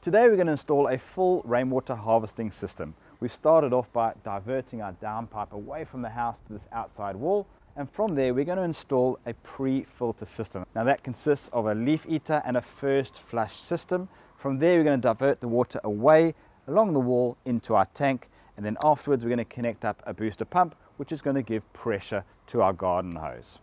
Today we're going to install a full rainwater harvesting system. We've started off by diverting our downpipe away from the house to this outside wall, and from there we're going to install a pre-filter system. Now that consists of a leaf eater and a first flush system. From there we're going to divert the water away along the wall into our tank, and then afterwards we're going to connect up a booster pump which is going to give pressure to our garden hose.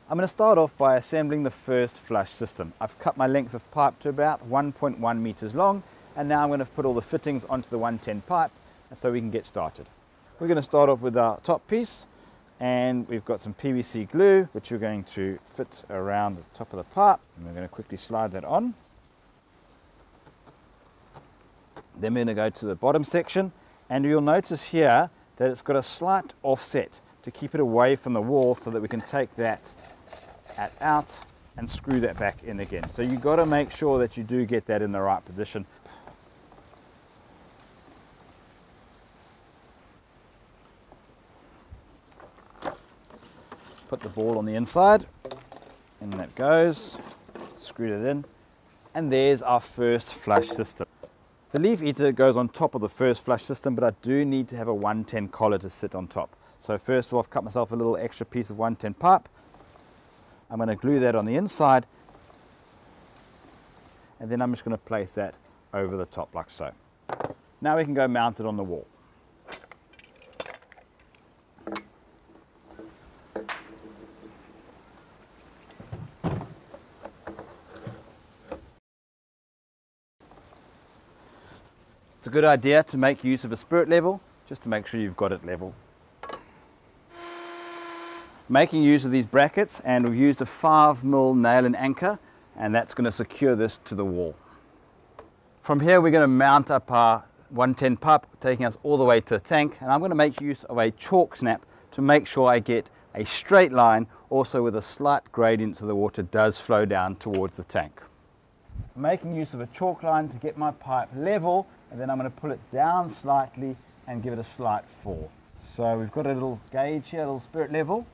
I'm going to start off by assembling the first flush system. I've cut my length of pipe to about 1.1 meters long, and now I'm going to put all the fittings onto the 110 pipe so we can get started. We're going to start off with our top piece, and we've got some PVC glue which we're going to fit around the top of the pipe, and we're going to quickly slide that on. Then we're going to go to the bottom section, and you'll notice here that it's got a slight offset to keep it away from the wall so that we can take that out and screw that back in again. So you've got to make sure that you do get that in the right position. Put the ball on the inside, and that goes, screw it in, and there's our first flush system. The leaf eater goes on top of the first flush system, but I do need to have a 110 collar to sit on top. So first of all, I've cut myself a little extra piece of 110 pipe. I'm going to glue that on the inside, and then I'm just going to place that over the top like so. Now we can go mount it on the wall. It's a good idea to make use of a spirit level, just to make sure you've got it level. Making use of these brackets, and we've used a 5mm nail and anchor, and that's going to secure this to the wall. From here we're going to mount up our 110 pipe, taking us all the way to the tank, and I'm going to make use of a chalk snap to make sure I get a straight line, also with a slight gradient so the water does flow down towards the tank. I'm making use of a chalk line to get my pipe level, and then I'm going to pull it down slightly and give it a slight fall. So we've got a little gauge here, a little spirit level.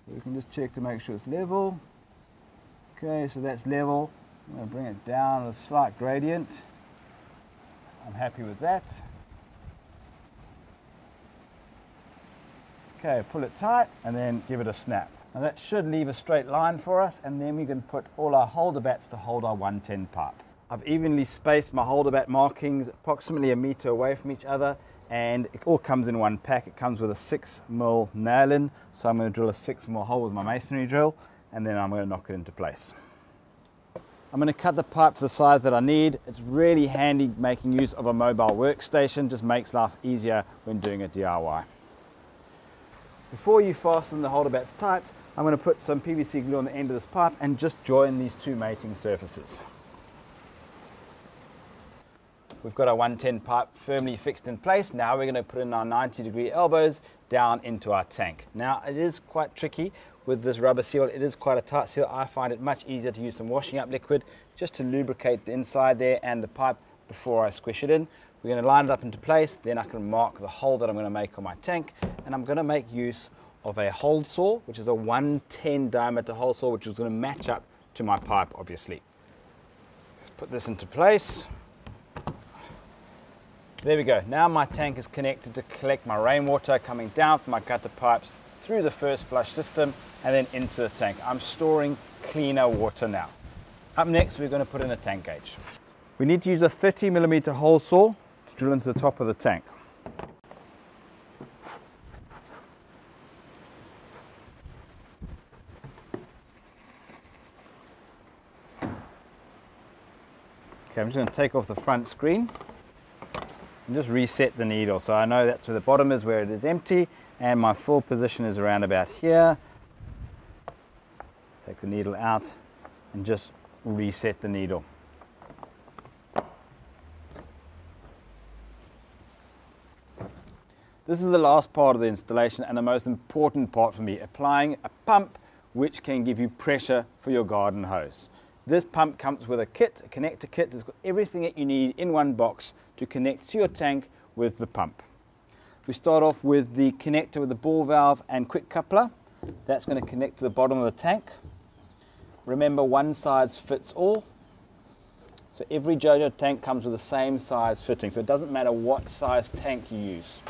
So we can just check to make sure it's level. Okay, so that's level. I'm going to bring it down with a slight gradient. I'm happy with that. Okay, pull it tight and then give it a snap. Now that should leave a straight line for us, and then we can put all our holder bats to hold our 110 pipe. I've evenly spaced my holder bat markings approximately a meter away from each other, and it all comes in one pack. It comes with a 6mm nail in, so I'm going to drill a 6mm hole with my masonry drill, and then I'm going to knock it into place. I'm going to cut the pipe to the size that I need. It's really handy making use of a mobile workstation, just makes life easier when doing a DIY. Before you fasten the holder bats tight, I'm going to put some PVC glue on the end of this pipe and just join these two mating surfaces. We've got our 110 pipe firmly fixed in place. Now we're going to put in our 90-degree elbows down into our tank. Now it is quite tricky with this rubber seal. It is quite a tight seal. I find it much easier to use some washing up liquid just to lubricate the inside there and the pipe before I squish it in. We're going to line it up into place, then I can mark the hole that I'm going to make on my tank, and I'm going to make use of a hole saw, which is a 110 diameter hole saw, which is going to match up to my pipe obviously. Let's put this into place. There we go. Now my tank is connected to collect my rainwater coming down from my gutter pipes through the first flush system and then into the tank. I'm storing cleaner water now. Up next, we're going to put in a tank gauge. We need to use a 30mm hole saw to drill into the top of the tank. Okay, I'm just going to take off the front screen and just reset the needle, so I know that's where the bottom is, where it is empty, and my full position is around about here. Take the needle out and just reset the needle. This is the last part of the installation and the most important part for me, applying a pump which can give you pressure for your garden hose. This pump comes with a kit, a connector kit. It's got everything that you need in one box to connect to your tank with the pump. We start off with the connector with the ball valve and quick coupler. That's going to connect to the bottom of the tank. Remember, one size fits all. So every JoJo tank comes with the same size fitting, so it doesn't matter what size tank you use.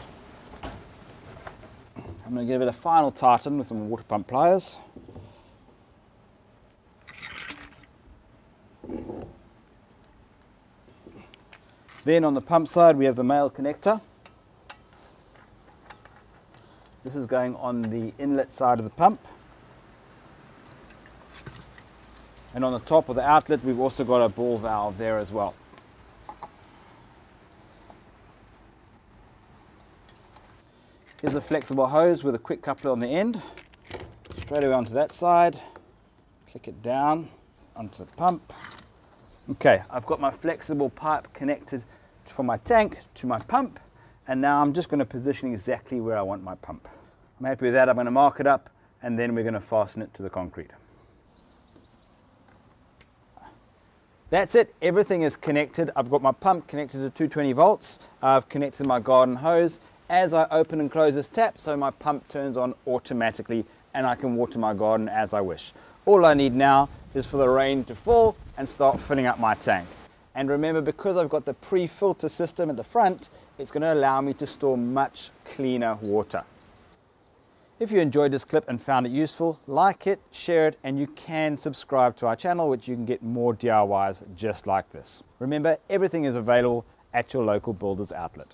I'm going to give it a final tighten with some water pump pliers. Then on the pump side we have the male connector. This is going on the inlet side of the pump. And on the top of the outlet we've also got a ball valve there as well. Here's a flexible hose with a quick coupler on the end. Straight away onto that side. Click it down onto the pump. Okay, I've got my flexible pipe connected from my tank to my pump, and now I'm just going to position exactly where I want my pump. I'm happy with that. I'm going to mark it up, and then we're going to fasten it to the concrete. That's it, everything is connected. I've got my pump connected to 220 volts. I've connected my garden hose. As I open and close this tap, so my pump turns on automatically and I can water my garden as I wish. All I need now is for the rain to fall and start filling up my tank. And remember, because I've got the pre-filter system at the front, it's going to allow me to store much cleaner water. If you enjoyed this clip and found it useful, like it, share it, and you can subscribe to our channel, which you can get more DIYs just like this. Remember, everything is available at your local builder's outlet.